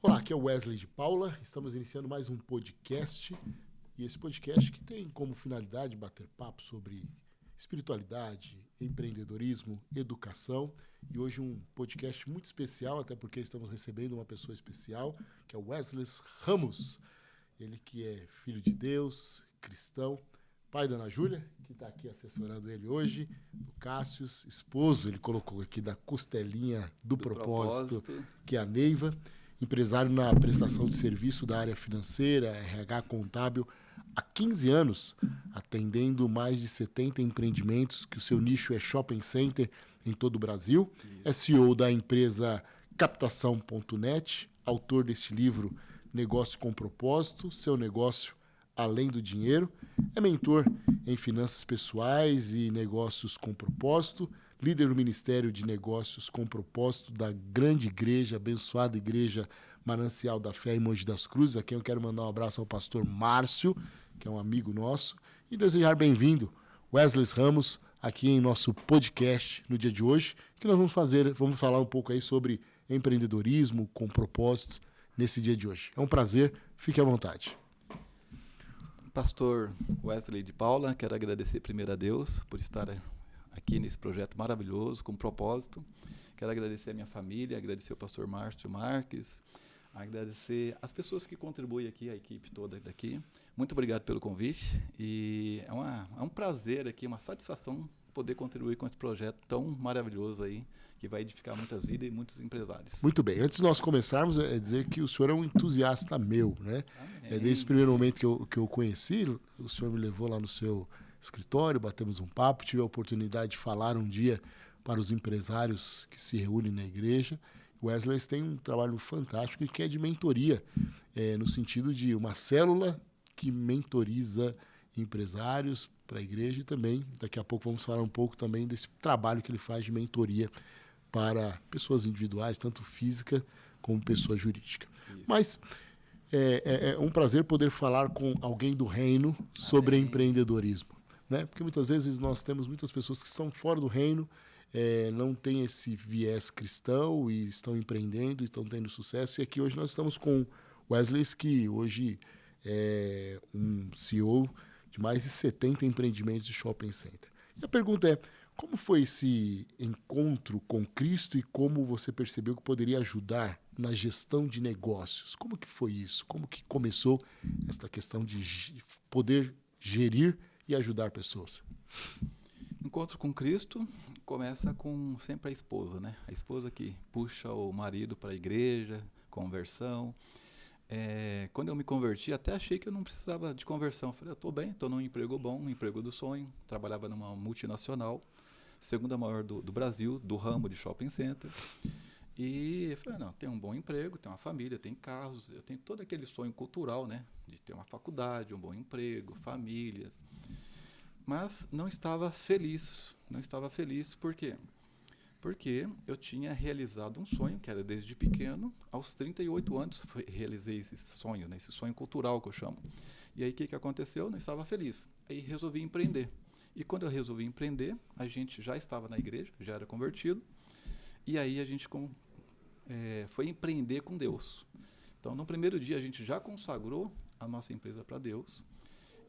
Olá, aqui é o Wesley de Paula, estamos iniciando mais um podcast, e esse podcast que tem como finalidade bater papo sobre espiritualidade, empreendedorismo, educação, e hoje um podcast muito especial, até porque estamos recebendo uma pessoa especial, que é o Wesley Ramos, ele que é filho de Deus, cristão, pai da Ana Júlia, que está aqui assessorando ele hoje, do Cássio, esposo, ele colocou aqui da costelinha do propósito, que é a Neiva, empresário na prestação de serviço da área financeira, RH contábil, há 15 anos, atendendo mais de 70 empreendimentos, que o seu nicho é shopping center em todo o Brasil. Isso. É CEO da empresa Captação.net, autor deste livro Negócio com Propósito, Seu Negócio Além do Dinheiro. É mentor em finanças pessoais e negócios com propósito, líder do Ministério de Negócios com Propósito da grande igreja, abençoada igreja Manancial da Fé em Mogi das Cruzes, a quem eu quero mandar um abraço ao pastor Márcio, que é um amigo nosso, e desejar bem-vindo, Wesley Ramos, aqui em nosso podcast no dia de hoje, que nós vamos falar um pouco aí sobre empreendedorismo com propósito nesse dia de hoje. É um prazer, fique à vontade. Pastor Wesley de Paula, quero agradecer primeiro a Deus por estar aqui nesse projeto maravilhoso, com propósito. Quero agradecer a minha família, agradecer o pastor Márcio Marques, agradecer as pessoas que contribuem aqui, a equipe toda daqui. Muito obrigado pelo convite e é um prazer aqui, uma satisfação poder contribuir com esse projeto tão maravilhoso aí, que vai edificar muitas vidas e muitos empresários. Muito bem. Antes de nós começarmos, é dizer que o senhor é um entusiasta meu, né? Desde o primeiro momento que eu conheci, o senhor me levou lá no seu escritório, batemos um papo, tive a oportunidade de falar um dia para os empresários que se reúnem na igreja. O Wesley tem um trabalho fantástico e que é de mentoria, no sentido de uma célula que mentoriza empresários para a igreja e também, daqui a pouco vamos falar um pouco também desse trabalho que ele faz de mentoria para pessoas individuais, tanto física como pessoa jurídica. Isso. Mas é um prazer poder falar com alguém do reino sobre empreendedorismo, né? Porque muitas vezes nós temos muitas pessoas que são fora do reino, não têm esse viés cristão e estão empreendendo e estão tendo sucesso. E aqui hoje nós estamos com Wesley, que hoje é um CEO de mais de 70 empreendimentos de shopping center. E a pergunta é, como foi esse encontro com Cristo e como você percebeu que poderia ajudar na gestão de negócios? Como que foi isso? Como que começou esta questão de poder gerir e ajudar pessoas? Encontro com Cristo começa com sempre a esposa, né? A esposa que puxa o marido para a igreja, conversão. Quando eu me converti, até achei que eu não precisava de conversão. Falei, eu estou bem, estou num emprego bom, um emprego do sonho. Trabalhava numa multinacional, segunda maior do Brasil, do ramo de shopping center. E eu falei, não, tem um bom emprego, tem uma família, tem carros, eu tenho todo aquele sonho cultural, né? De ter uma faculdade, um bom emprego, famílias. Mas não estava feliz. Não estava feliz por quê? Porque eu tinha realizado um sonho, que era desde pequeno, aos 38 anos realizei esse sonho, né? Esse sonho cultural que eu chamo. E aí o que aconteceu? Eu não estava feliz. Aí resolvi empreender. E quando eu resolvi empreender, a gente já estava na igreja, já era convertido, e aí a gente foi empreender com Deus. Então, no primeiro dia, a gente já consagrou a nossa empresa para Deus,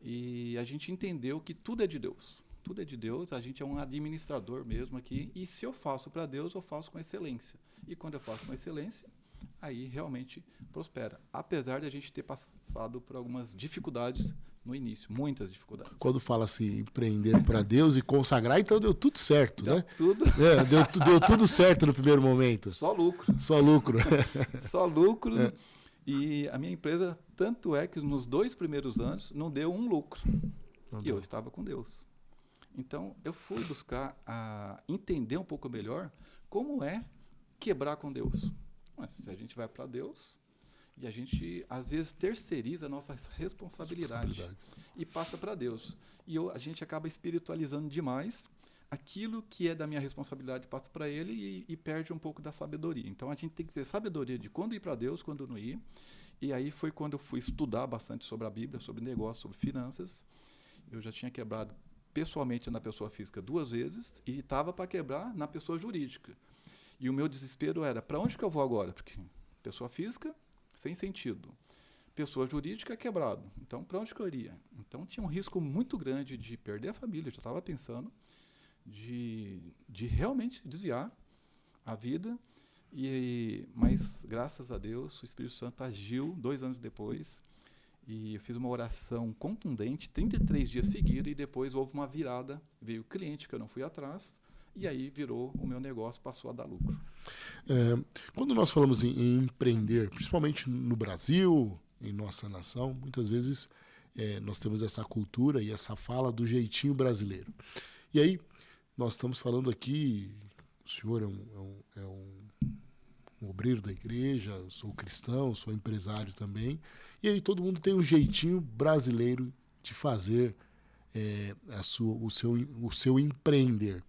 e a gente entendeu que tudo é de Deus. Tudo é de Deus, a gente é um administrador mesmo aqui, e se eu faço para Deus, eu faço com excelência. E quando eu faço com excelência, aí realmente prospera. Apesar de a gente ter passado por algumas dificuldades no início, muitas dificuldades. Quando fala assim, empreender para Deus e consagrar, então deu tudo certo, deu né? Tudo. Deu tudo certo no primeiro momento. Só lucro. Só lucro. Só lucro. E a minha empresa, tanto é que nos 2 primeiros anos não deu um lucro. E eu estava com Deus. Então, eu fui buscar entender um pouco melhor como é quebrar com Deus. Mas se a gente vai para Deus e a gente, às vezes, terceiriza a nossa responsabilidade e passa para Deus. E a gente acaba espiritualizando demais. Aquilo que é da minha responsabilidade passa para Ele e perde um pouco da sabedoria. Então, a gente tem que ter sabedoria de quando ir para Deus, quando não ir. E aí foi quando eu fui estudar bastante sobre a Bíblia, sobre negócio, sobre finanças. Eu já tinha quebrado pessoalmente na pessoa física 2 vezes e estava para quebrar na pessoa jurídica. E o meu desespero era, para onde que eu vou agora? Porque pessoa física sem sentido. Pessoa jurídica, quebrado. Então, para onde que eu iria? Então, tinha um risco muito grande de perder a família, eu já estava pensando, de realmente desviar a vida. Mas, graças a Deus, o Espírito Santo agiu 2 anos depois, e eu fiz uma oração contundente, 33 dias seguidos, e depois houve uma virada, veio o cliente que eu não fui atrás, e aí virou o meu negócio, passou a dar lucro. Quando nós falamos em empreender, principalmente no Brasil, em nossa nação, muitas vezes nós temos essa cultura e essa fala do jeitinho brasileiro. E aí, nós estamos falando aqui, o senhor é um obreiro da igreja, eu sou cristão, sou empresário também, e aí todo mundo tem um jeitinho brasileiro de fazer o seu empreender.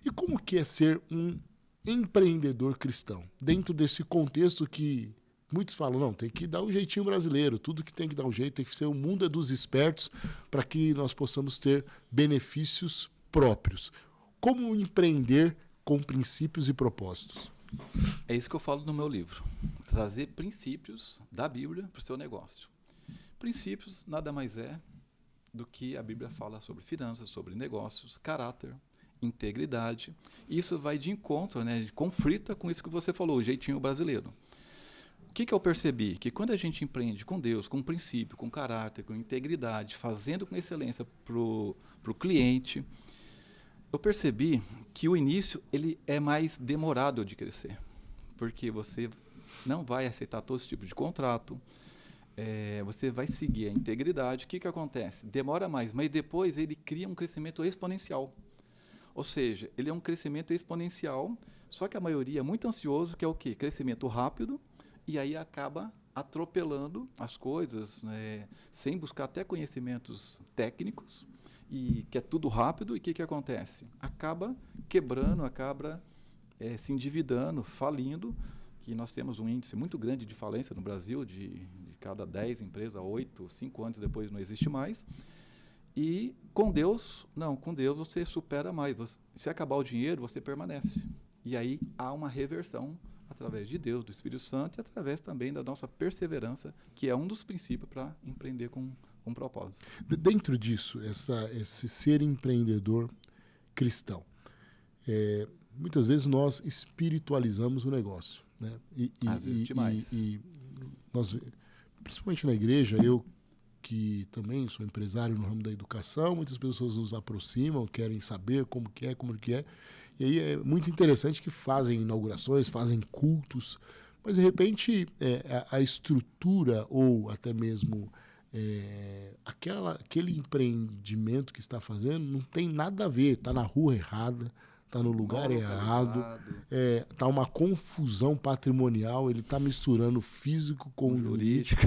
E como que é ser um empreendedor cristão? Dentro desse contexto que muitos falam, não, tem que dar um jeitinho brasileiro, tudo que tem que dar um jeito, tem que ser o mundo é dos espertos para que nós possamos ter benefícios próprios. Como empreender com princípios e propósitos? É isso que eu falo no meu livro. Trazer princípios da Bíblia para o seu negócio. Princípios nada mais é do que a Bíblia fala sobre finanças, sobre negócios, caráter, integridade. Isso vai de encontro, né, conflita com isso que você falou, o jeitinho brasileiro. O que eu percebi? Que quando a gente empreende com Deus, com princípio, com caráter, com integridade, fazendo com excelência para o cliente, eu percebi que o início ele é mais demorado de crescer, porque você não vai aceitar todo esse tipo de contrato, você vai seguir a integridade. O que acontece? Demora mais, mas depois ele cria um crescimento exponencial. Ou seja, ele é um crescimento exponencial, só que a maioria é muito ansioso, que é o quê? Crescimento rápido, e aí acaba atropelando as coisas, né, sem buscar até conhecimentos técnicos, e que é tudo rápido, e o que acontece? Acaba quebrando, acaba se endividando, falindo, que nós temos um índice muito grande de falência no Brasil, de cada 10 empresas, 8, 5 anos depois não existe mais. E com Deus, não, com Deus você supera mais. Se acabar o dinheiro, você permanece. E aí há uma reversão através de Deus, do Espírito Santo, e através também da nossa perseverança, que é um dos princípios para empreender com propósito. Dentro disso, esse ser empreendedor cristão, muitas vezes nós espiritualizamos o negócio, né? Às vezes demais. E nós, principalmente na igreja, eu que também sou empresário no ramo da educação, muitas pessoas nos aproximam, querem saber como que é, e aí é muito interessante que fazem inaugurações, fazem cultos, mas de repente a estrutura ou até mesmo aquele empreendimento que está fazendo não tem nada a ver, está na rua errada, está no lugar errado, está uma confusão patrimonial, ele está misturando físico com jurídico.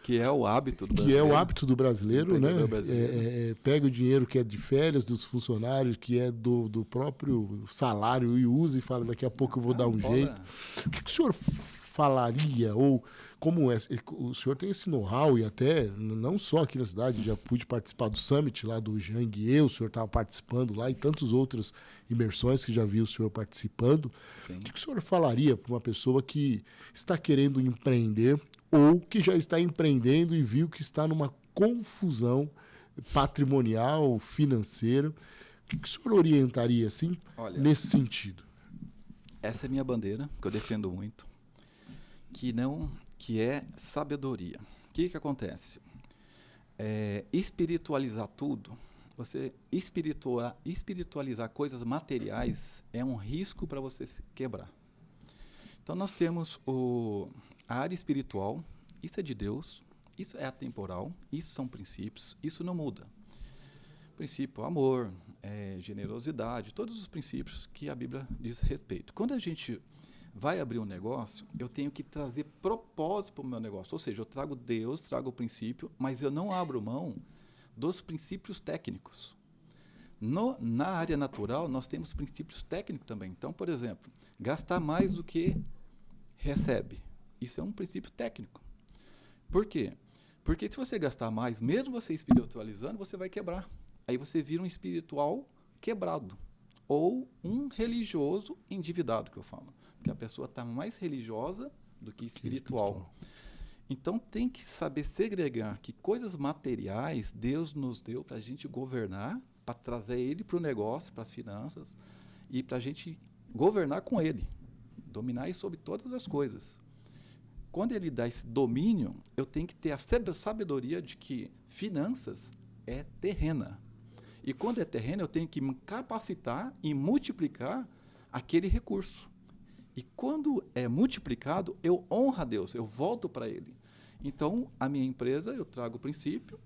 Que é o hábito do brasileiro. Que é o hábito do brasileiro, né? Pega o dinheiro que é de férias dos funcionários, que é do próprio salário, e usa e fala, daqui a pouco eu vou dar um jeito. O que o senhor falaria, ou como é? O senhor tem esse know-how, e até, não só aqui na cidade, já pude participar do Summit lá do Jangue, o senhor estava participando lá, e tantas outras imersões que já vi o senhor participando. Sim. O que o senhor falaria para uma pessoa que está querendo empreender, ou que já está empreendendo e viu que está numa confusão patrimonial, financeira? O que o senhor orientaria assim, nesse sentido? Essa é a minha bandeira, que eu defendo muito, que é sabedoria. O que acontece? Espiritualizar tudo, você espiritualizar coisas materiais é um risco para você se quebrar. Então nós temos a área espiritual, isso é de Deus, isso é atemporal, isso são princípios, isso não muda. Princípio amor, generosidade, todos os princípios que a Bíblia diz respeito. Quando a gente vai abrir um negócio, eu tenho que trazer propósito para o meu negócio, ou seja, eu trago Deus, trago o princípio, mas eu não abro mão dos princípios técnicos. Na área natural, nós temos princípios técnicos também. Então, por exemplo, gastar mais do que recebe. Isso é um princípio técnico. Por quê? Porque se você gastar mais, mesmo você espiritualizando, você vai quebrar. Aí você vira um espiritual quebrado. Ou um religioso endividado, que eu falo. Porque a pessoa está mais religiosa do que espiritual. Então tem que saber segregar que coisas materiais Deus nos deu para a gente governar, para trazer ele para o negócio, para as finanças, e para a gente governar com ele, dominar ele sobre todas as coisas. Quando ele dá esse domínio, eu tenho que ter a sabedoria de que finanças é terrena. E quando é terrena, eu tenho que me capacitar e multiplicar aquele recurso. E quando é multiplicado, eu honro a Deus, eu volto para Ele. Então, a minha empresa, eu trago o princípio,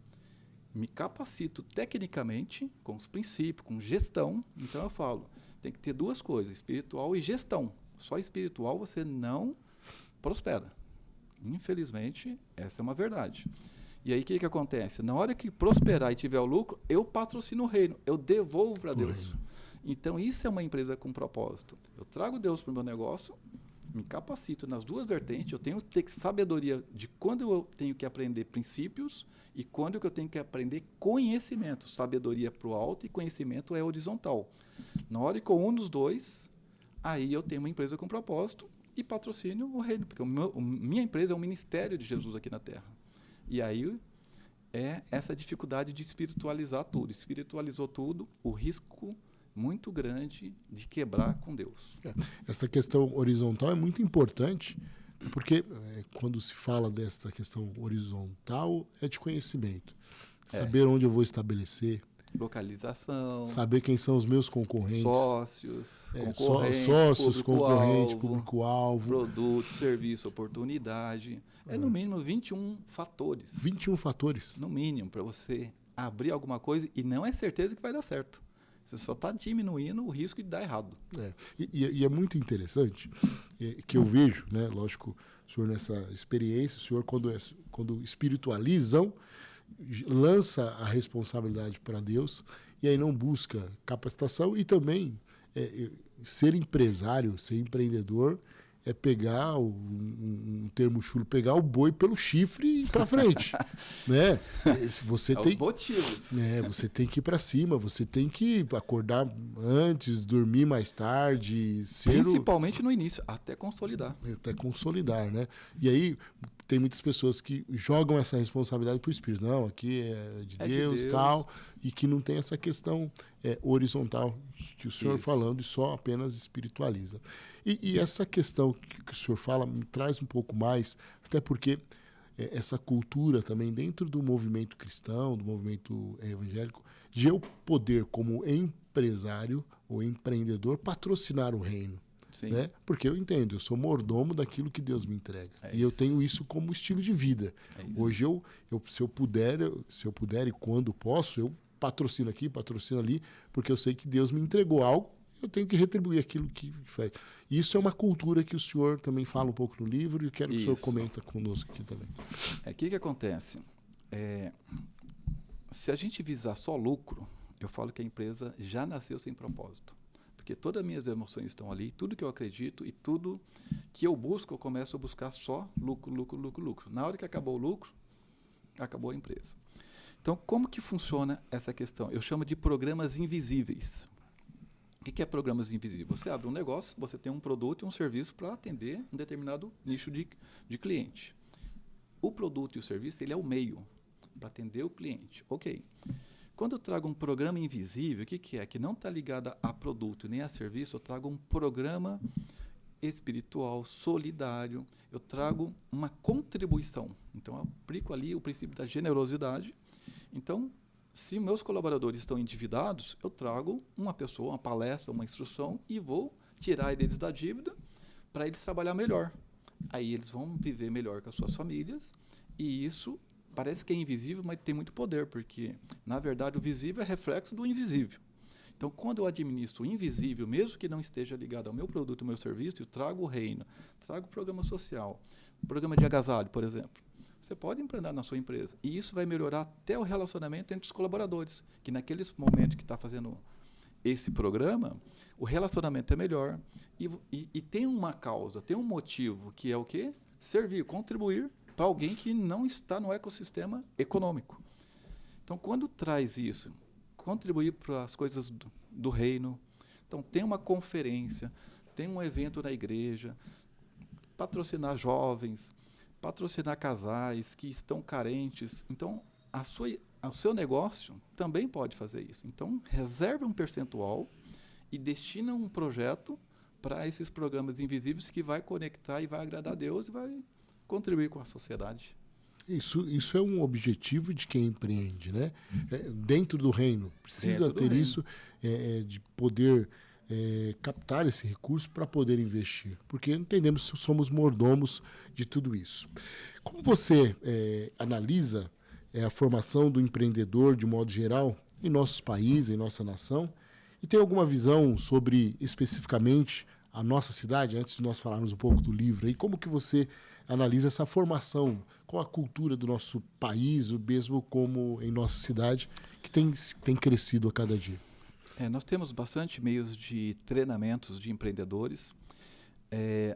me capacito tecnicamente com os princípios, com gestão. Então, eu falo, tem que ter duas coisas, espiritual e gestão. Só espiritual você não prospera. Infelizmente, essa é uma verdade. E aí, o que acontece? Na hora que prosperar e tiver o lucro, eu patrocino o reino, eu devolvo para Deus. Então, isso é uma empresa com propósito. Eu trago Deus para o meu negócio, me capacito nas duas vertentes, eu tenho que ter sabedoria de quando eu tenho que aprender princípios e quando eu tenho que aprender conhecimento. Sabedoria para o alto e conhecimento é horizontal. Na hora que eu uno os dois, aí eu tenho uma empresa com propósito e patrocínio o reino, porque minha empresa é um ministério de Jesus aqui na Terra. E aí é essa dificuldade de espiritualizar tudo. Espiritualizou tudo, o risco muito grande de quebrar com Deus. Essa questão horizontal é muito importante, porque quando se fala desta questão horizontal, é de conhecimento. Saber onde eu vou estabelecer. Localização. Saber quem são os meus concorrentes. Sócios, concorrente, público-alvo. Produto, serviço, oportunidade. É no mínimo 21 fatores. 21 fatores? No mínimo, para você abrir alguma coisa e não é certeza que vai dar certo. Você só está diminuindo o risco de dar errado. E é muito interessante que eu vejo, né, lógico, o senhor nessa experiência, o senhor quando espiritualizam, lança a responsabilidade para Deus e aí não busca capacitação e também ser empresário, ser empreendedor é pegar um termo chulo, pegar o boi pelo chifre e ir para frente, né? Você tem os motivos. Você tem que ir para cima, você tem que acordar antes, dormir mais tarde, principalmente no início, até consolidar. Até consolidar, né? E aí tem muitas pessoas que jogam essa responsabilidade para o Espírito. Não, aqui é de Deus e tal, e que não tem essa questão horizontal que o senhor falando e só apenas espiritualiza. E essa questão que o senhor fala me traz um pouco mais, até porque essa cultura também dentro do movimento cristão, do movimento evangélico, de eu poder, como empresário ou empreendedor, patrocinar o reino. Né? Porque eu entendo, eu sou mordomo daquilo que Deus me entrega. E eu tenho isso como estilo de vida. Hoje, se eu puder e quando posso, eu patrocino aqui, patrocino ali, porque eu sei que Deus me entregou algo, eu tenho que retribuir aquilo que faz. Isso é uma cultura que o senhor também fala um pouco no livro e eu quero que o senhor comenta conosco aqui também. O que acontece? Se a gente visar só lucro, eu falo que a empresa já nasceu sem propósito. Porque todas as minhas emoções estão ali, tudo que eu acredito e tudo que eu busco, eu começo a buscar só lucro, lucro, lucro, lucro. Na hora que acabou o lucro, acabou a empresa. Então, como que funciona essa questão? Eu chamo de programas invisíveis. O que é programas invisíveis? Você abre um negócio, você tem um produto e um serviço para atender um determinado nicho de cliente. O produto e o serviço, ele é o meio para atender o cliente. Ok. Quando eu trago um programa invisível, o que é? Que não está ligado a produto nem a serviço, eu trago um programa espiritual, solidário, eu trago uma contribuição. Então, eu aplico ali o princípio da generosidade. Então, se meus colaboradores estão endividados, eu trago uma pessoa, uma palestra, uma instrução e vou tirar eles da dívida para eles trabalhar melhor. Aí eles vão viver melhor com as suas famílias e isso parece que é invisível, mas tem muito poder, porque, na verdade, o visível é reflexo do invisível. Então, quando eu administro o invisível, mesmo que não esteja ligado ao meu produto, ao meu serviço, eu trago o reino, trago o programa social, o programa de agasalho, por exemplo. Você pode empreender na sua empresa. E isso vai melhorar até o relacionamento entre os colaboradores, que naqueles momentos que está fazendo esse programa, o relacionamento é melhor e tem uma causa, tem um motivo, que é o quê? Servir, contribuir para alguém que não está no ecossistema econômico. Então, quando traz isso, contribuir para as coisas do reino, então tem uma conferência, tem um evento na igreja, patrocinar jovens, patrocinar casais que estão carentes. Então, o seu negócio também pode fazer isso. Então, reserve um percentual e destina um projeto para esses programas invisíveis que vai conectar e vai agradar a Deus e vai contribuir com a sociedade. Isso é um objetivo de quem empreende, né? Dentro do reino. Precisa ter isso, de poder captar esse recurso para poder investir. Porque entendemos que somos mordomos de tudo isso. Como você analisa a formação do empreendedor de modo geral em nossos países, em nossa nação? E tem alguma visão sobre, especificamente, a nossa cidade, antes de nós falarmos um pouco do livro? E como que você analisa essa formação, qual a cultura do nosso país, ou mesmo como em nossa cidade, que tem crescido a cada dia? Nós temos bastante meios de treinamentos de empreendedores,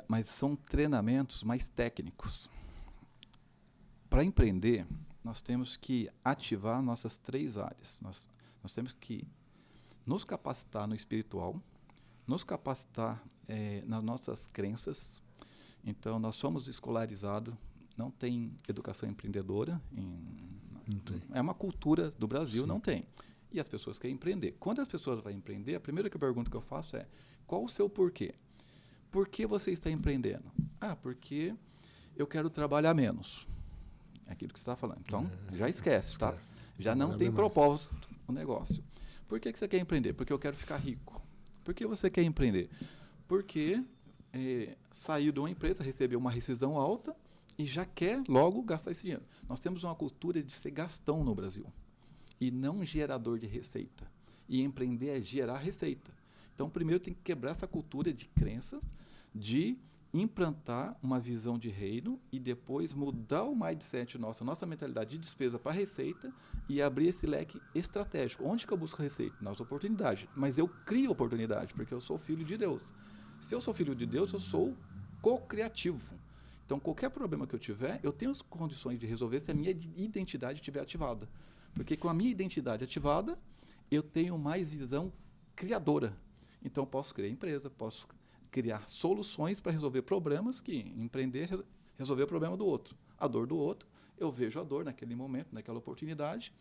mas são treinamentos mais técnicos. Para empreender, nós temos que ativar nossas 3 áreas. Nós temos que nos capacitar no espiritual, nos capacitar nas nossas crenças. Então, nós somos escolarizados, não tem educação empreendedora. É uma cultura do Brasil, Sim. não tem. E as pessoas querem empreender. Quando as pessoas vão empreender, a primeira pergunta que eu faço é: qual o seu porquê? Por que você está empreendendo? Porque eu quero trabalhar menos. É aquilo que você está falando. Então, já esquece, tá? Já não tem propósito o negócio. Por que você quer empreender? Porque eu quero ficar rico. Por que você quer empreender? Porque saiu de uma empresa, recebeu uma rescisão alta e já quer logo gastar esse dinheiro. Nós temos uma cultura de ser gastão no Brasil e não gerador de receita. E empreender é gerar receita. Então, primeiro tem que quebrar essa cultura de crenças, de implantar uma visão de reino e depois mudar o mindset nossa mentalidade de despesa para receita e abrir esse leque estratégico. Onde que eu busco receita? Nas oportunidades. Mas eu crio oportunidade, porque eu sou filho de Deus. Se eu sou filho de Deus, eu sou co-criativo. Então, qualquer problema que eu tiver, eu tenho as condições de resolver se a minha identidade estiver ativada. Porque com a minha identidade ativada, eu tenho mais visão criadora. Então, eu posso criar empresa, posso criar soluções para resolver problemas que empreender, resolver o problema do outro. A dor do outro, eu vejo a dor naquele momento, naquela oportunidade.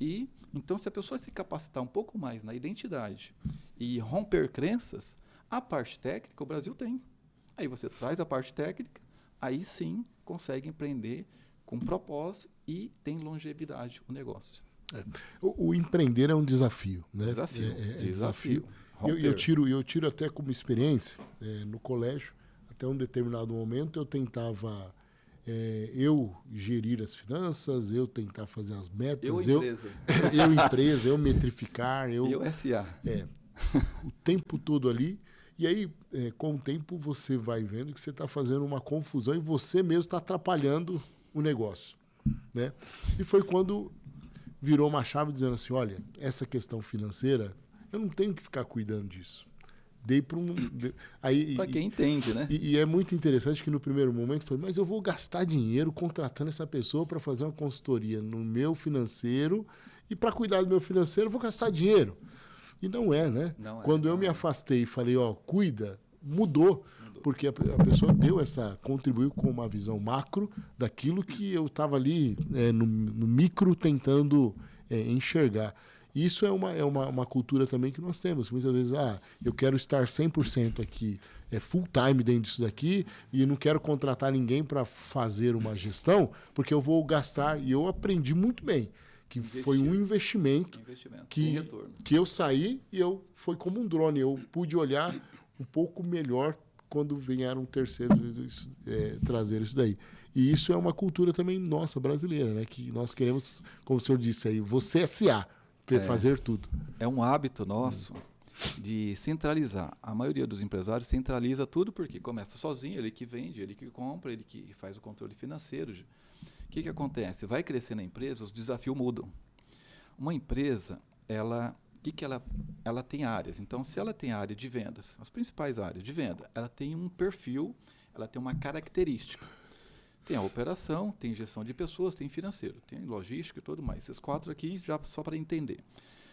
E, então, se a pessoa se capacitar um pouco mais na identidade e romper crenças, a parte técnica o Brasil tem. Aí você traz a parte técnica, aí sim consegue empreender com propósito e tem longevidade o negócio. O empreender é um desafio, né? Desafio. Eu tiro até como experiência, no colégio, até um determinado momento eu tentava eu gerir as finanças, eu tentar fazer as metas, eu metrificar, eu SA. O tempo todo ali. E aí, com o tempo, você vai vendo que você está fazendo uma confusão e você mesmo está atrapalhando o negócio, né? E foi quando virou uma chave dizendo assim, olha, essa questão financeira, eu não tenho que ficar cuidando disso. Dei para para quem entende, né? E é muito interessante que no primeiro momento foi, mas eu vou gastar dinheiro contratando essa pessoa para fazer uma consultoria no meu financeiro e para cuidar do meu financeiro eu vou gastar dinheiro. E não é, né? Quando eu me afastei e falei, cuida, mudou. Porque a pessoa contribuiu com uma visão macro daquilo que eu estava ali no micro tentando enxergar. E isso é uma cultura também que nós temos. Muitas vezes, eu quero estar 100% aqui, full time dentro disso daqui, e não quero contratar ninguém para fazer uma gestão, porque eu vou gastar. E eu aprendi muito bem que foi um investimento que eu saí e foi como um drone. Eu pude olhar um pouco melhor quando vieram terceiros trazer isso daí. E isso é uma cultura também nossa, brasileira, né? Que nós queremos, como o senhor disse aí, você SA, fazer tudo. É um hábito nosso de centralizar. A maioria dos empresários centraliza tudo porque começa sozinho, ele que vende, ele que compra, ele que faz o controle financeiro. O que acontece? Vai crescer na empresa, os desafios mudam. Uma empresa, ela tem áreas. Então, se ela tem área de vendas, as principais áreas de venda, ela tem um perfil, ela tem uma característica. Tem a operação, tem gestão de pessoas, tem financeiro, tem logística e tudo mais. Esses 4 aqui, já só para entender.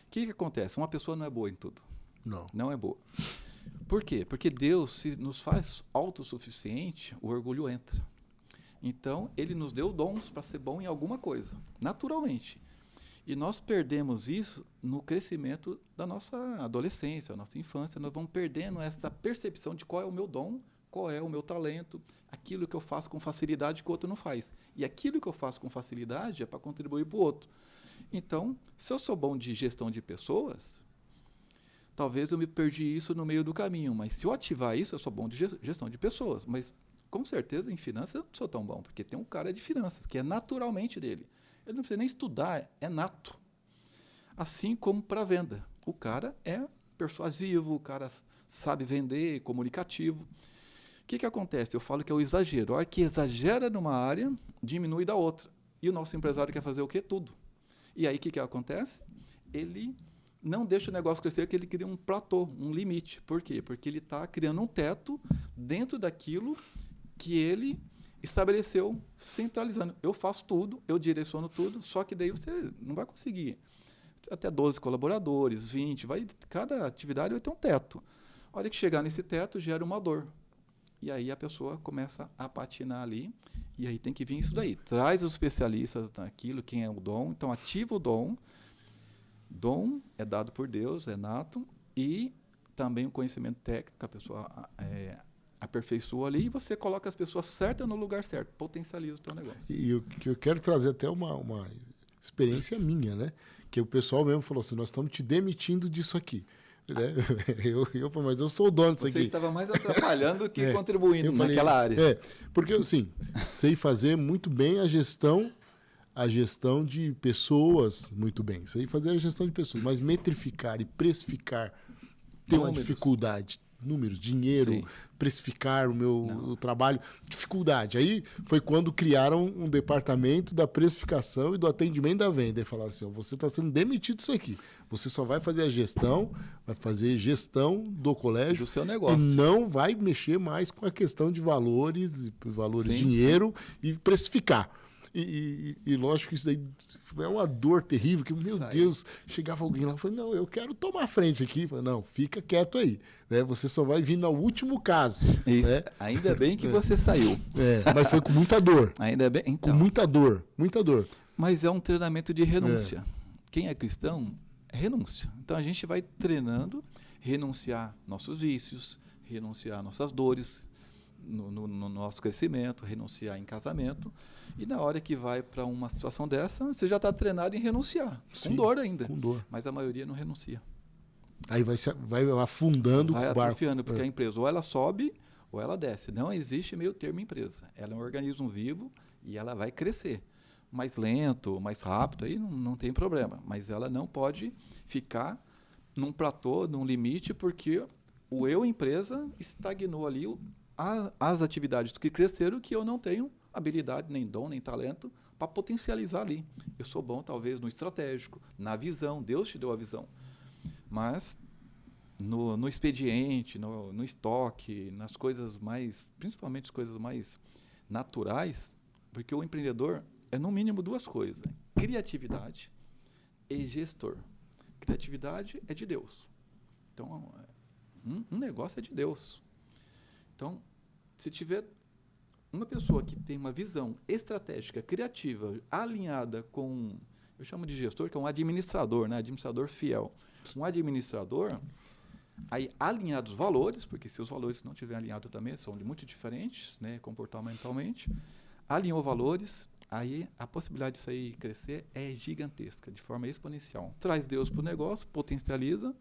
O que acontece? Uma pessoa não é boa em tudo. Não é boa. Por quê? Porque Deus, se nos faz autossuficiente, o orgulho entra. Então, ele nos deu dons para ser bom em alguma coisa, naturalmente. E nós perdemos isso no crescimento da nossa adolescência, da nossa infância. Nós vamos perdendo essa percepção de qual é o meu dom, qual é o meu talento, aquilo que eu faço com facilidade que o outro não faz. E aquilo que eu faço com facilidade é para contribuir para o outro. Então, se eu sou bom de gestão de pessoas, talvez eu me perdi isso no meio do caminho. Mas se eu ativar isso, eu sou bom de gestão de pessoas. Mas, com certeza, em finanças eu não sou tão bom, porque tem um cara de finanças, que é naturalmente dele. Ele não precisa nem estudar, é nato. Assim como para venda. O cara é persuasivo, o cara sabe vender, comunicativo. O que acontece? Eu falo que é o exagero. A hora que exagera numa área, diminui da outra. E o nosso empresário quer fazer o quê? Tudo. E aí o que acontece? Ele não deixa o negócio crescer, porque ele cria um platô, um limite. Por quê? Porque ele está criando um teto dentro daquilo que ele estabeleceu, centralizando. Eu faço tudo, eu direciono tudo, só que daí você não vai conseguir. Até 12 colaboradores, 20, cada atividade vai ter um teto. A hora que chegar nesse teto, gera uma dor. E aí a pessoa começa a patinar ali, e aí tem que vir isso daí. Traz os especialistas naquilo, quem é o dom, então ativa o dom. Dom é dado por Deus, é nato, e também o conhecimento técnico, a pessoa aperfeiçoa ali, e você coloca as pessoas certas no lugar certo, potencializa o teu negócio. E eu quero trazer até uma experiência minha, né? Que o pessoal mesmo falou assim, nós estamos te demitindo disso aqui. Né? Mas eu sou o dono disso aqui. Você estava mais atrapalhando que contribuindo naquela área. Porque assim, sei fazer muito bem a gestão de pessoas, muito bem. Sei fazer a gestão de pessoas, mas metrificar e precificar tem uma dificuldade. Números, dinheiro, sim, precificar o meu trabalho, dificuldade. Aí foi quando criaram um departamento da precificação e do atendimento da venda. E falaram assim, você está sendo demitido disso aqui. Você só vai fazer a gestão, vai fazer gestão do colégio. Do seu negócio. E não vai mexer mais com a questão de valores, sim, dinheiro, sim, e precificar. E lógico que isso daí é uma dor terrível, que, meu Deus, chegava alguém lá e falava, não, eu quero tomar a frente aqui. Eu falei, não, fica quieto aí. Né? Você só vai vir no último caso. Isso. Né? Ainda bem que você saiu. Mas foi com muita dor. Ainda bem, então. Com muita dor, muita dor. Mas é um treinamento de renúncia. Quem é cristão, é renúncia. Então a gente vai treinando, renunciar nossos vícios, renunciar nossas dores, no nosso crescimento, renunciar em casamento, e na hora que vai para uma situação dessa, você já está treinado em renunciar, sim, com dor ainda, com dor. Mas a maioria não renuncia. Aí vai afundando o barco. Vai atrofiando, porque a empresa ou ela sobe ou ela desce. Não existe meio termo empresa. Ela é um organismo vivo e ela vai crescer. Mais lento, mais rápido, aí não tem problema. Mas ela não pode ficar num platô, num limite, porque o eu empresa estagnou ali as atividades que cresceram, que eu não tenho habilidade, nem dom, nem talento para potencializar ali. Eu sou bom, talvez, no estratégico, na visão. Deus te deu a visão. Mas no expediente, no estoque, nas coisas mais, principalmente as coisas mais naturais, porque o empreendedor é, no mínimo, duas coisas: criatividade e gestor. Criatividade é de Deus. Então, um negócio é de Deus. Então, se tiver uma pessoa que tem uma visão estratégica, criativa, alinhada com, eu chamo de gestor, que é um administrador, né? Administrador fiel. Um administrador, aí alinhar os valores, porque se os valores não estiverem alinhados também, são muito diferentes, né? Comportamentalmente, alinhou valores, aí a possibilidade disso aí crescer é gigantesca, de forma exponencial. Traz Deus para o negócio, potencializa,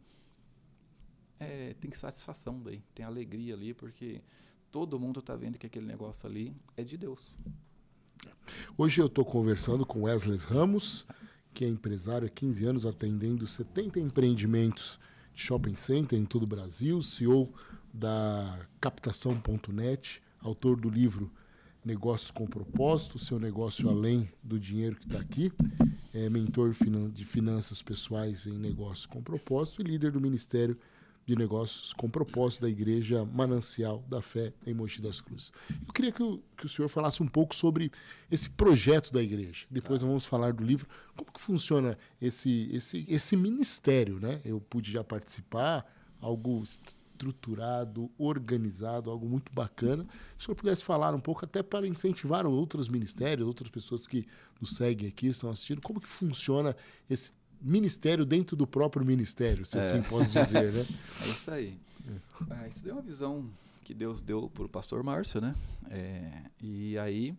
tem satisfação daí, tem alegria ali, porque todo mundo está vendo que aquele negócio ali é de Deus. Hoje eu estou conversando com Wesley Ramos, que é empresário há 15 anos, atendendo 70 empreendimentos de shopping center em todo o Brasil, CEO da Captação.net, autor do livro Negócios com Propósito, seu negócio além do dinheiro que está aqui, mentor de finanças pessoais em negócios com propósito e líder do Ministério de Negócios com Propósito da Igreja Manancial da Fé em Mogi das Cruzes. Eu queria que o senhor falasse um pouco sobre esse projeto da igreja. Depois nós vamos falar do livro. Como que funciona esse ministério, né? Eu pude já participar, algo estruturado, organizado, algo muito bacana. Se o senhor pudesse falar um pouco, até para incentivar outros ministérios, outras pessoas que nos seguem aqui, estão assistindo, como que funciona esse ministério dentro do próprio ministério, se assim posso dizer, né? É isso aí. Isso é uma visão que Deus deu para o pastor Márcio, né? E aí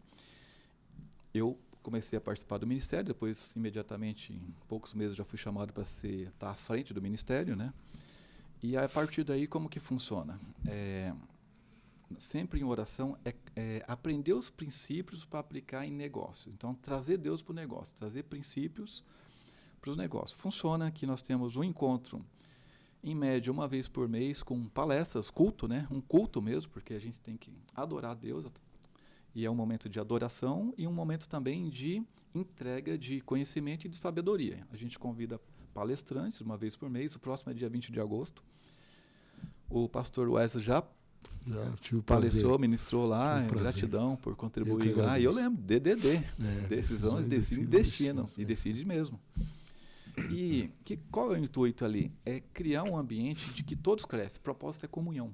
eu comecei a participar do ministério, depois imediatamente, em poucos meses, já fui chamado para estar à frente do ministério, né? E a partir daí, como que funciona? Sempre em oração, aprender os princípios para aplicar em negócio. Então, trazer Deus para o negócio, trazer princípios para os negócios. Funciona que nós temos um encontro, em média, uma vez por mês, com palestras, culto, né? Um culto mesmo, porque a gente tem que adorar a Deus. E é um momento de adoração e um momento também de entrega de conhecimento e de sabedoria. A gente convida palestrantes uma vez por mês. O próximo é dia 20 de agosto. O pastor Wesley já palestrou, ministrou lá. Gratidão por contribuir lá. E eu lembro, DDD. Decisões, decide destino. E decide mesmo. E qual é o intuito ali? É criar um ambiente de que todos crescem. O propósito é comunhão.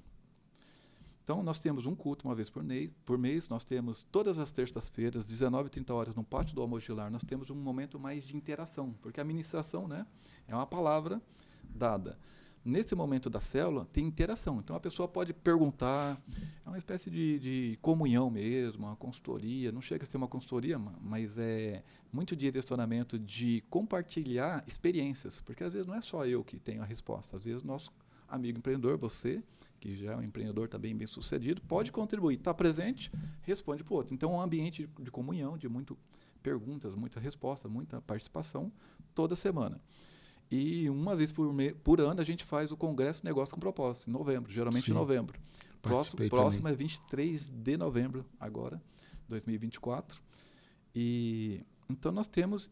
Então, nós temos um culto uma vez por mês, nós temos todas as terças-feiras, 19h30 no pátio do Almogilar, nós temos um momento mais de interação, porque a ministração, né, é uma palavra dada. Nesse momento da célula, tem interação, então a pessoa pode perguntar, é uma espécie de comunhão mesmo, uma consultoria, não chega a ser uma consultoria, mas é muito direcionamento de compartilhar experiências, porque às vezes não é só eu que tenho a resposta, às vezes nosso amigo empreendedor, você, que já é um empreendedor também bem sucedido, pode contribuir, está presente, responde para o outro. Então, é um ambiente de comunhão, de muitas perguntas, muita resposta, muita participação, toda semana. E uma vez por ano a gente faz o Congresso Negócio com Propósito, em novembro, geralmente em novembro. Próximo é 23 de novembro, agora, 2024. Então, nós temos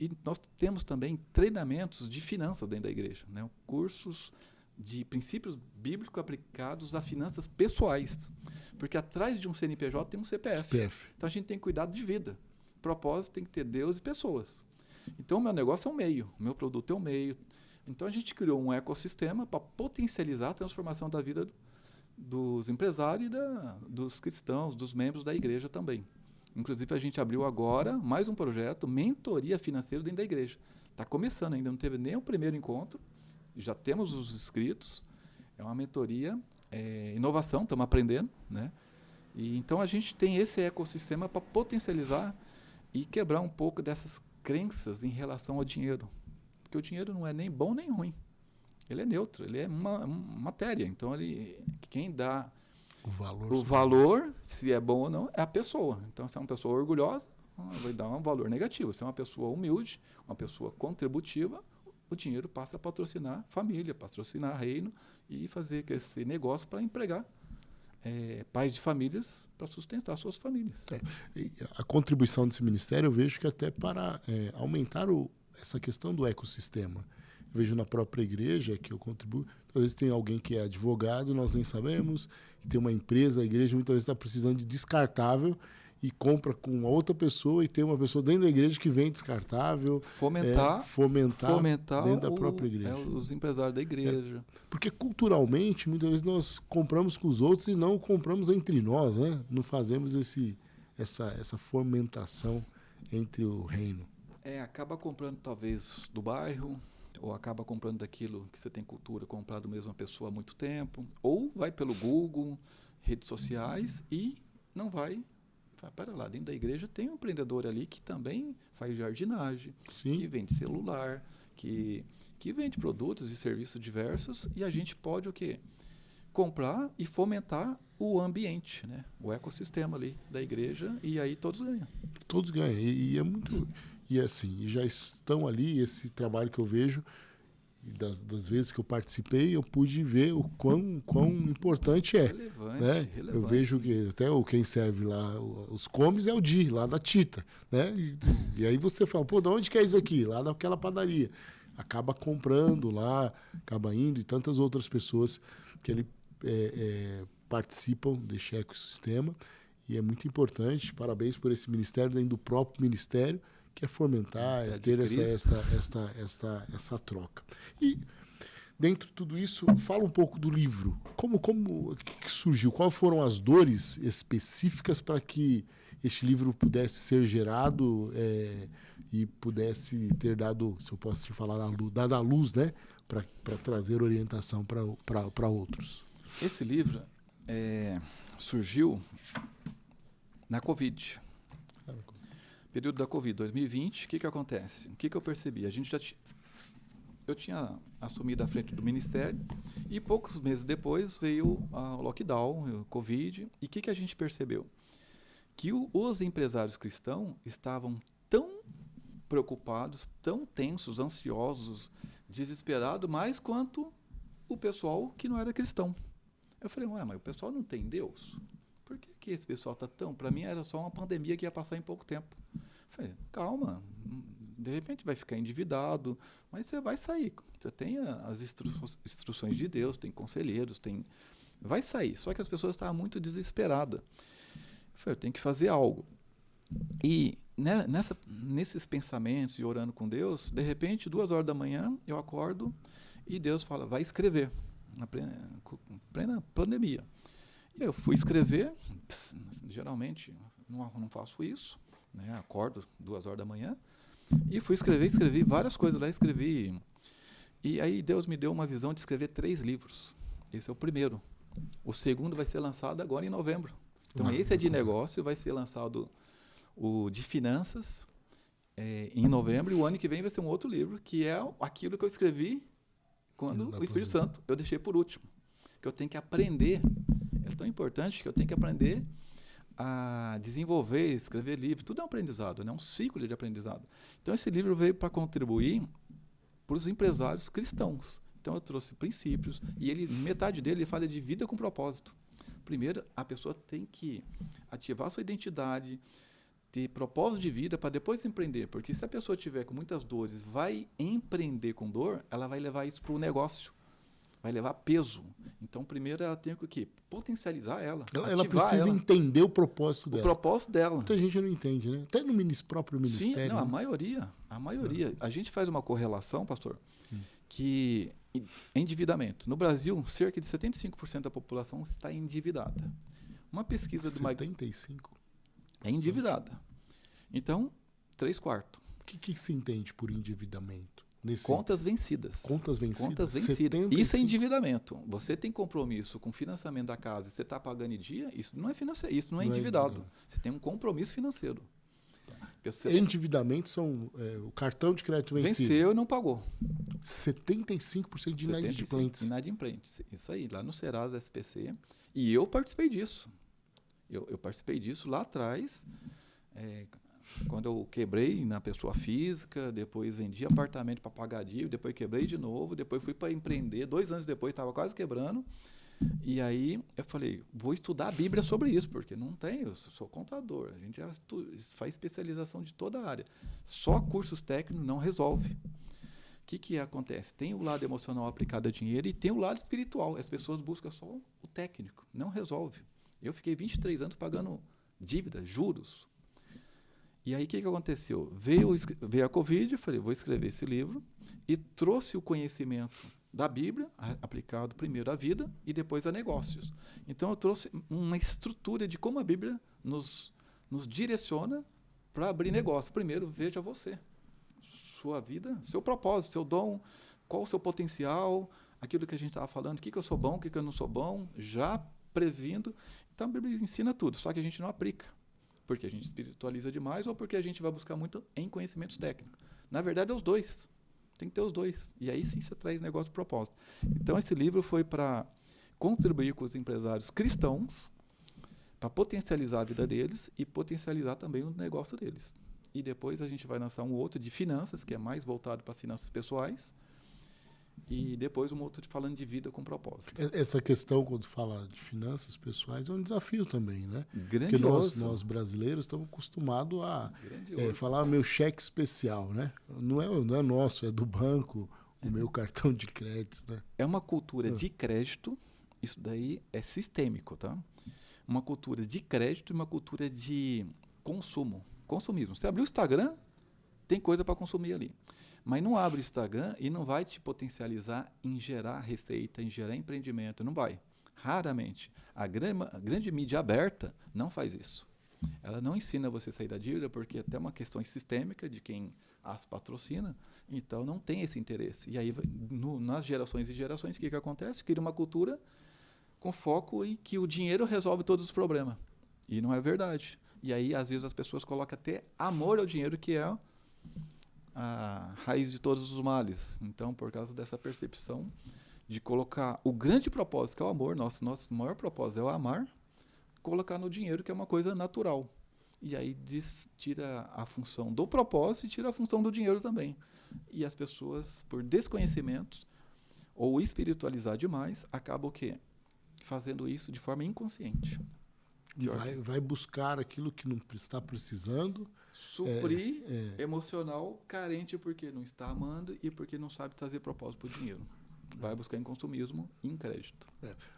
também treinamentos de finanças dentro da igreja, né? Cursos de princípios bíblicos aplicados a finanças pessoais. Porque atrás de um CNPJ tem um CPF. Então a gente tem cuidado de vida. Propósito tem que ter Deus e pessoas. Então o meu negócio é um meio, o meu produto é um meio. Então a gente criou um ecossistema para potencializar a transformação da vida dos empresários e dos cristãos, dos membros da igreja também. Inclusive a gente abriu agora mais um projeto, mentoria financeira dentro da igreja. Está começando ainda, não teve nem o primeiro encontro. Já temos os inscritos, é uma mentoria, inovação, estamos aprendendo, né? E então a gente tem esse ecossistema para potencializar e quebrar um pouco dessas crenças em relação ao dinheiro. Porque o dinheiro não é nem bom nem ruim. Ele é neutro, ele é uma matéria. Então, quem dá o valor, se é bom ou não, é a pessoa. Então, se é uma pessoa orgulhosa, vai dar um valor negativo. Se é uma pessoa humilde, uma pessoa contributiva, o dinheiro passa a patrocinar família, patrocinar reino e fazer esse negócio para empregar pais de famílias para sustentar suas famílias. A contribuição desse ministério eu vejo que até para aumentar essa questão do ecossistema. Eu vejo na própria igreja que eu contribuo. Às vezes tem alguém que é advogado, nós nem sabemos, que tem uma empresa, a igreja muitas vezes está precisando de descartável e compra com uma outra pessoa e tem uma pessoa dentro da igreja que vende descartável. Fomentar dentro da própria igreja. Os empresários da igreja. Porque culturalmente, muitas vezes nós compramos com os outros e não compramos entre nós, né? Não fazemos essa fomentação entre o reino. Acaba comprando talvez do bairro, ou acaba comprando daquilo que você tem cultura, comprado mesmo uma pessoa há muito tempo, ou vai pelo Google, redes sociais e não vai. Para lá, dentro da igreja tem um empreendedor ali que também faz jardinagem, Sim. que vende celular, que vende produtos e serviços diversos, e a gente pode o quê? Comprar e fomentar o ambiente, né? O ecossistema ali da igreja, e aí todos ganham. Todos ganham, e é muito... E assim, já estão ali, esse trabalho que eu vejo, e das vezes que eu participei, eu pude ver o quão importante é. Relevante, né? relevante. Eu vejo que até quem serve lá os comes é o Di, lá da Tita. Né? E aí você fala, pô, de onde que é isso aqui? Lá daquela padaria. Acaba comprando lá, acaba indo, e tantas outras pessoas que ele participam desse ecossistema. E é muito importante, parabéns por esse ministério, dentro do próprio ministério, que é fomentar, ter essa troca. E dentro de tudo isso, fala um pouco do livro. Como que surgiu? Quais foram as dores específicas para que este livro pudesse ser gerado e pudesse ter dado, se eu posso te falar, dado a luz, né? Para trazer orientação para outros. Esse livro surgiu na Covid. Período da Covid, 2020, o que acontece? O que eu percebi? Eu tinha assumido a frente do ministério e poucos meses depois veio o lockdown, o Covid. E o que a gente percebeu? Que os empresários cristãos estavam tão preocupados, tão tensos, ansiosos, desesperados, mais quanto o pessoal que não era cristão. Eu falei, mas o pessoal não tem Deus? Por que esse pessoal está tão... Para mim era só uma pandemia que ia passar em pouco tempo. Eu falei, calma, de repente vai ficar endividado, mas você vai sair. Você tem as instruções de Deus, tem conselheiros, vai sair. Só que as pessoas estavam muito desesperadas. Eu falei, eu tenho que fazer algo. E nesses pensamentos e orando com Deus, de repente, 2h da manhã, eu acordo e Deus fala, vai escrever, na plena pandemia. E eu fui escrever, geralmente não faço isso, né? Acordo 2h da manhã, e fui escrevi várias coisas lá, e aí Deus me deu uma visão de escrever 3 livros. Esse é o primeiro. O segundo vai ser lançado agora em novembro. Então esse é de negócio, vai ser lançado o de finanças em novembro, e o ano que vem vai ser um outro livro, que é aquilo que eu escrevi quando o Espírito Santo eu deixei por último, que eu tenho que aprender. É tão importante que eu tenho que aprender a desenvolver, escrever livro. Tudo é um aprendizado, né? Um ciclo de aprendizado. Então esse livro veio para contribuir para os empresários cristãos. Então eu trouxe princípios, e metade dele fala de vida com propósito. Primeiro, a pessoa tem que ativar sua identidade, ter propósito de vida para depois empreender. Porque se a pessoa tiver com muitas dores, vai empreender com dor, ela vai levar isso para o negócio. Vai levar peso. Então, primeiro, ela tem que potencializar ela. Ela precisa entender o propósito dela. O propósito dela. Muita gente não entende, né? Até no próprio ministério. Sim, não, né? a maioria. A gente faz uma correlação, pastor, que endividamento. No Brasil, cerca de 75% da população está endividada. Uma pesquisa de uma... 75%? É endividada. Então, 3/4. O que se entende por endividamento? Contas vencidas. Contas vencidas? Contas vencidas. Isso é endividamento. Você tem compromisso com o financiamento da casa e você está pagando em dia, isso não é financeiro, isso não é endividado. Você tem um compromisso financeiro. Endividamento são o cartão de crédito vencido. Venceu e não pagou. 75% de inadimplentes. Inadimplentes. Isso aí, lá no Serasa SPC. E eu participei disso. Eu participei disso lá atrás, quando eu quebrei na pessoa física, depois vendi apartamento para pagar dívida, depois quebrei de novo, depois fui para empreender, 2 anos depois estava quase quebrando. E aí eu falei, vou estudar a Bíblia sobre isso, porque não tem, eu sou contador, a gente já faz especialização de toda a área. Só cursos técnicos não resolve. O que acontece? Tem o lado emocional aplicado a dinheiro e tem o lado espiritual. As pessoas buscam só o técnico, não resolve. Eu fiquei 23 anos pagando dívida, juros. E aí o que aconteceu? Veio a Covid, eu falei, vou escrever esse livro, e trouxe o conhecimento da Bíblia, aplicado primeiro à vida e depois a negócios. Então eu trouxe uma estrutura de como a Bíblia nos direciona para abrir negócio. Primeiro, veja você, sua vida, seu propósito, seu dom, qual o seu potencial, aquilo que a gente estava falando, o que eu sou bom, o que eu não sou bom, já previndo. Então a Bíblia ensina tudo, só que a gente não aplica. Porque a gente espiritualiza demais ou porque a gente vai buscar muito em conhecimentos técnicos. Na verdade, é os dois. Tem que ter os dois. E aí sim você traz negócio de propósito. Então esse livro foi para contribuir com os empresários cristãos, para potencializar a vida deles e potencializar também o negócio deles. E depois a gente vai lançar um outro de finanças, que é mais voltado para finanças pessoais. E depois um outro falando de vida com propósito. Essa questão, quando fala de finanças pessoais, é um desafio também, né? Grandioso. Porque nós brasileiros estamos acostumados a falar meu cheque especial, né? Não é nosso, é do banco, o meu cartão de crédito, né? É uma cultura de crédito, isso daí é sistêmico, tá? Uma cultura de crédito e uma cultura de consumismo. Você abriu o Instagram, tem coisa para consumir ali. Mas não abre o Instagram e não vai te potencializar em gerar receita, em gerar empreendimento. Não vai. Raramente. A grande mídia aberta não faz isso. Ela não ensina você a sair da dívida porque é até uma questão sistêmica de quem as patrocina, então não tem esse interesse. E aí, nas gerações e gerações, o que acontece? Cria uma cultura com foco em que o dinheiro resolve todos os problemas. E não é verdade. E aí, às vezes, as pessoas colocam até amor ao dinheiro, que é a raiz de todos os males. Então, por causa dessa percepção de colocar o grande propósito, que é o amor, nosso maior propósito é o amar, colocar no dinheiro, que é uma coisa natural. E aí tira a função do propósito e tira a função do dinheiro também. E as pessoas, por desconhecimento ou espiritualizar demais, acabam o quê? Fazendo isso de forma inconsciente. E vai buscar aquilo que não está precisando. Suprir emocional carente porque não está amando e porque não sabe trazer propósito para o dinheiro. Vai buscar em consumismo e em crédito.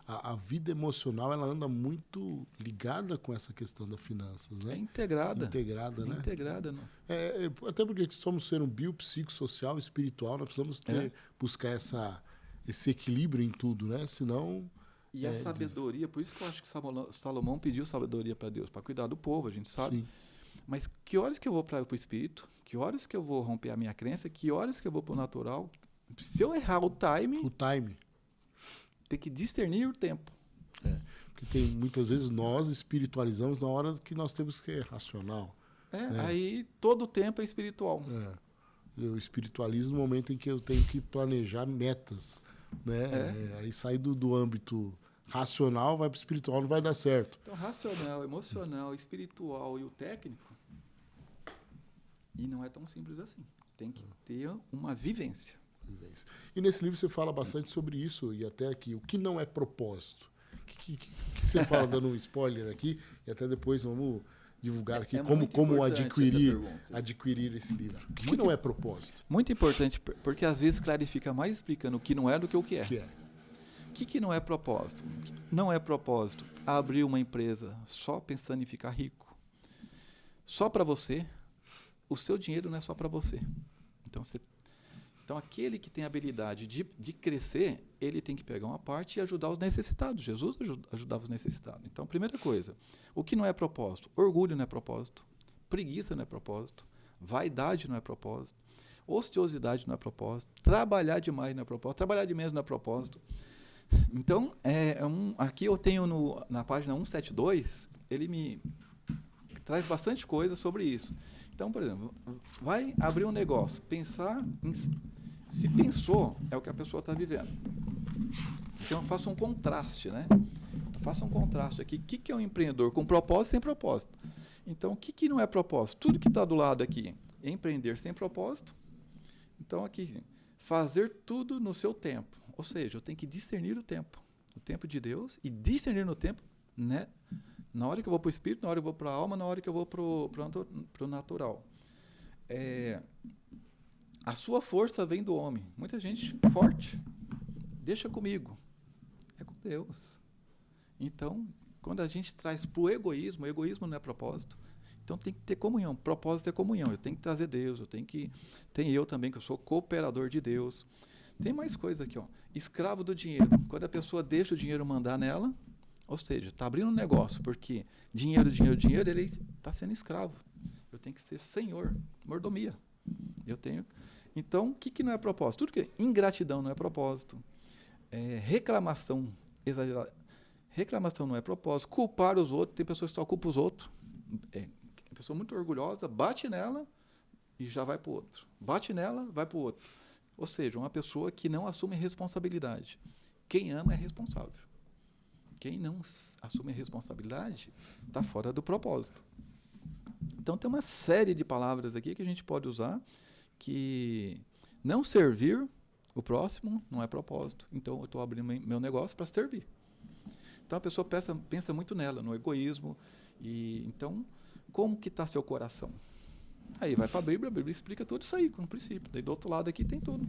A vida emocional, ela anda muito ligada com essa questão das finanças, né? É integrada. Integrada, né? Integrada. Não. Até porque somos ser um biopsicossocial, espiritual, nós precisamos buscar esse equilíbrio em tudo, né? Senão... E a sabedoria, por isso que eu acho que Salomão pediu sabedoria para Deus, para cuidar do povo, a gente sabe. Sim. Mas que horas que eu vou para o espírito? Que horas que eu vou romper a minha crença? Que horas que eu vou para o natural? Se eu errar o time, tem que discernir o tempo. Porque muitas vezes nós espiritualizamos na hora que nós temos que ser racional. Aí todo o tempo é espiritual. Eu espiritualizo no momento em que eu tenho que planejar metas. Né? Aí sai do âmbito racional, vai para o espiritual, não vai dar certo. Então, racional, emocional, espiritual e o técnico, e não é tão simples assim. Tem que ter uma vivência. E nesse livro você fala bastante sobre isso, e até aqui, o que não é propósito. O que você fala, dando um spoiler aqui, e até depois vamos divulgar aqui como adquirir esse livro. O que não é propósito? Muito importante, porque às vezes clarifica mais explicando o que não é do que o que é. O que não é propósito? Não é propósito abrir uma empresa só pensando em ficar rico. Só para você. O seu dinheiro não é só para você. Então, aquele que tem a habilidade de crescer, ele tem que pegar uma parte e ajudar os necessitados. Jesus ajudava os necessitados. Então, primeira coisa, o que não é propósito? Orgulho não é propósito. Preguiça não é propósito. Vaidade não é propósito. Ociosidade não é propósito. Trabalhar demais não é propósito. Trabalhar de menos não é propósito. Então, aqui eu tenho na página 172, ele me traz bastante coisa sobre isso. Então, por exemplo, vai abrir um negócio, se pensou, é o que a pessoa está vivendo. Então, faça um contraste, né? Faça um contraste aqui. O que é um empreendedor com propósito e sem propósito? Então, o que não é propósito? Tudo que está do lado aqui, empreender sem propósito. Então, aqui, fazer tudo no seu tempo. Ou seja, eu tenho que discernir o tempo de Deus, e discernir no tempo, né? Na hora que eu vou para o espírito, na hora que eu vou para a alma, na hora que eu vou para o natural. A sua força vem do homem. Muita gente forte. Deixa comigo. É com Deus. Então, quando a gente traz para o egoísmo não é propósito. Então tem que ter comunhão. Propósito é comunhão. Eu tenho que trazer Deus. Tem eu também, que eu sou cooperador de Deus. Tem mais coisa aqui, ó. Escravo do dinheiro. Quando a pessoa deixa o dinheiro mandar nela, ou seja, está abrindo um negócio, porque dinheiro, ele está sendo escravo. Eu tenho que ser senhor, mordomia. Então, o que não é propósito? Tudo que ingratidão não é propósito. Reclamação exagerada. Reclamação não é propósito. Culpar os outros. Tem pessoas que só culpam os outros. A pessoa muito orgulhosa, bate nela e já vai para o outro. Bate nela, vai para o outro. Ou seja, uma pessoa que não assume responsabilidade. Quem ama é responsável. Quem não assume a responsabilidade está fora do propósito. Então, tem uma série de palavras aqui que a gente pode usar, que não servir o próximo não é propósito. Então, eu estou abrindo meu negócio para servir. Então, a pessoa pensa muito nela, no egoísmo. Então, como que está seu coração? Aí vai para a Bíblia explica tudo isso aí, com o princípio. Daí do outro lado aqui tem tudo.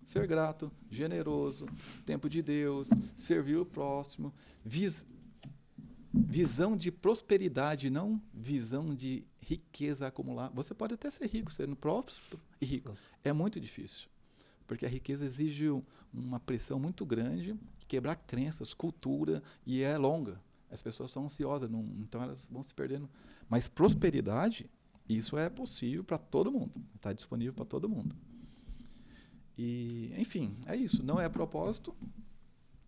Ser grato, generoso, tempo de Deus, servir o próximo, visão de prosperidade, não visão de riqueza acumular. Você pode até ser rico, sendo próspero e rico. É muito difícil. Porque a riqueza exige uma pressão muito grande, quebrar crenças, cultura, e é longa. As pessoas são ansiosas, então elas vão se perdendo. Mas prosperidade, isso é possível para todo mundo. Está disponível para todo mundo. E, enfim, é isso. Não é propósito.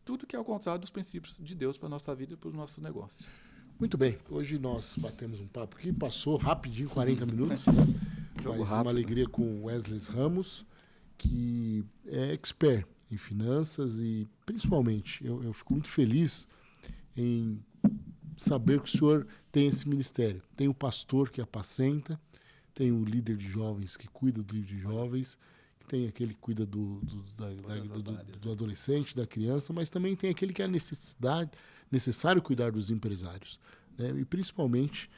Tudo que é ao contrário dos princípios de Deus para a nossa vida e para os nossos negócios. Muito bem. Hoje nós batemos um papo aqui. Passou rapidinho, 40 minutos. Jogo Mas rápido. uma alegria com o Wesley Ramos, que é expert em finanças e, principalmente, eu fico muito feliz em saber que o senhor tem esse ministério. Tem o pastor que apacenta, tem o líder de jovens que cuida do líder de jovens, tem aquele que cuida do adolescente, da criança, mas também tem aquele que é necessário cuidar dos empresários, né? E principalmente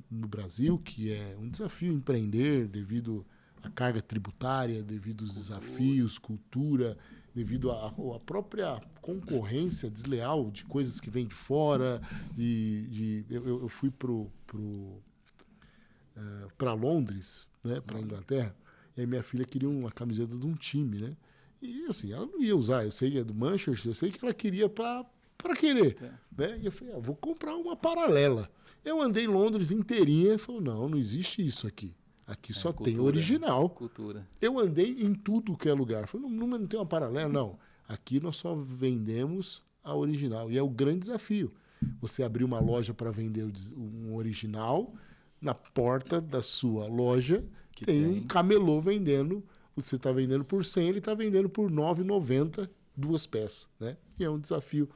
no Brasil, que é um desafio empreender devido à carga tributária, devido aos desafios, cultura, devido à própria concorrência desleal de coisas que vêm de fora. Eu fui para Londres, né, para a Inglaterra, e aí minha filha queria uma camiseta de um time, né? E assim, ela não ia usar, eu sei que é do Manchester, eu sei que ela queria para querer, né? E eu falei, vou comprar uma paralela. Eu andei em Londres inteirinha e falei, não existe isso aqui. Aqui só cultura, tem original. Cultura. Eu andei em tudo que é lugar. Falei, não tem uma paralela, não. Aqui nós só vendemos a original. E é o grande desafio. Você abrir uma loja para vender um original, na porta da sua loja tem um camelô vendendo. O que você está vendendo por 100, ele está vendendo por R$ 9,90 2 peças, né? E é um desafio,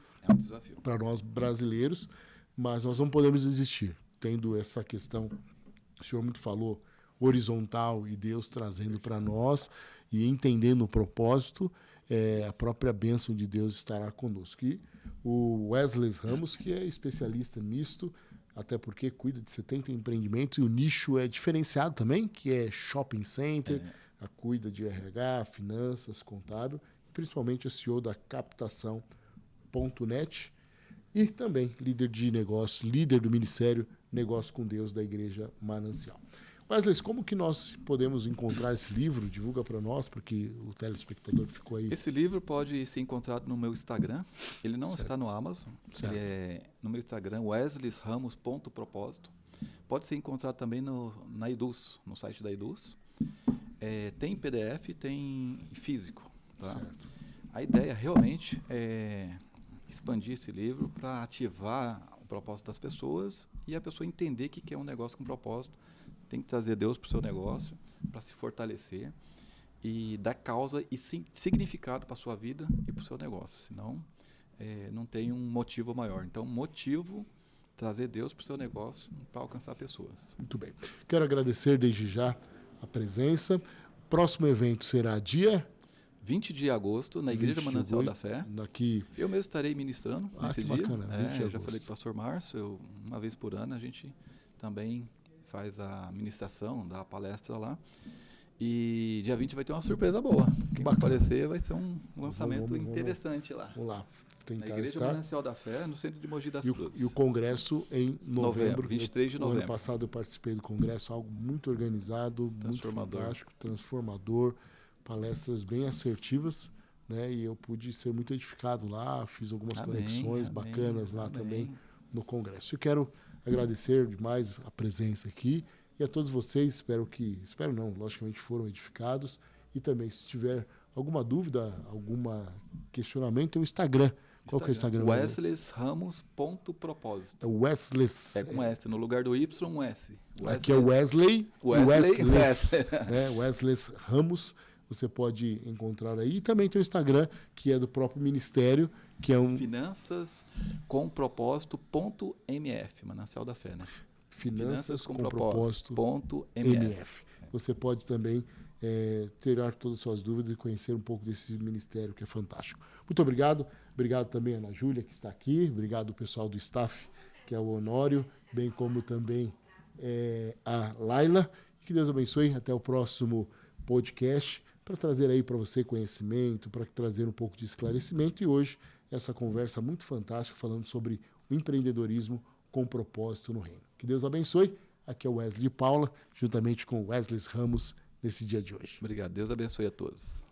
para nós brasileiros, mas nós não podemos desistir. Tendo essa questão, o senhor muito falou, horizontal, e Deus trazendo para nós e entendendo o propósito, a própria bênção de Deus estará conosco. E o Wesley Ramos, que é especialista nisto, até porque cuida de 70 empreendimentos, e o nicho é diferenciado também, que é shopping center, cuida de RH, finanças, contábil, principalmente é CEO da Captação.net e também líder de negócio, líder do Ministério Negócio com Deus da Igreja Manancial. Wesley, como que nós podemos encontrar esse livro? Divulga para nós, porque o telespectador ficou aí. Esse livro pode ser encontrado no meu Instagram. Ele não está no Amazon. Ele é no meu Instagram, weslesramos.propósito. Pode ser encontrado também na Eduz, no site da Eduz. Tem PDF, tem físico. Tá? Certo. A ideia realmente é expandir esse livro para ativar o propósito das pessoas e a pessoa entender que é um negócio com propósito. Tem que trazer Deus para o seu negócio, para se fortalecer e dar causa e significado para a sua vida e para o seu negócio. Senão, não tem um motivo maior. Então, motivo, trazer Deus para o seu negócio para alcançar pessoas. Muito bem. Quero agradecer desde já a presença. Próximo evento será dia 20 de agosto, na Igreja Manancial da Fé. Daqui... Eu mesmo estarei ministrando nesse dia. Bacana, 20 de eu já agosto. falei com o pastor Márcio, uma vez por ano a gente também faz a ministração, dá a palestra lá. E dia 20 vai ter uma surpresa boa. Quem vai aparecer vai ser um lançamento interessante lá. Vamos lá. Na Igreja Manancial da Fé, no centro de Mogi das Cruzes. E o congresso em novembro. 23 de novembro. No ano passado eu participei do congresso, algo muito organizado, muito fantástico, transformador, palestras bem assertivas, né? E eu pude ser muito edificado lá, fiz algumas conexões bacanas lá também no congresso. Eu quero agradecer demais a presença aqui e a todos vocês, espero não, logicamente foram edificados, e também se tiver alguma dúvida, algum questionamento, tem o Instagram. Qual que é o Instagram? weslesramos.propósito. Wesley. É com S, no lugar do Y, um S. Aqui é Wesley. Wesley. Né? Wesley Ramos. Você pode encontrar aí. E também tem o Instagram, que é do próprio ministério, que é um... Finanças com propósito.mf, Manancial da Fé, né? Finanças com propósito.mf. Você pode também tirar todas as suas dúvidas e conhecer um pouco desse ministério, que é fantástico. Muito obrigado. Obrigado também a Ana Júlia, que está aqui. Obrigado ao pessoal do staff, que é o Honório, bem como também a Laila. Que Deus abençoe. Até o próximo podcast, para trazer aí para você conhecimento, para trazer um pouco de esclarecimento. E hoje, essa conversa muito fantástica, falando sobre o empreendedorismo com propósito no reino. Que Deus abençoe. Aqui é o Wesley e Paula, juntamente com o Wesley Ramos, nesse dia de hoje. Obrigado. Deus abençoe a todos.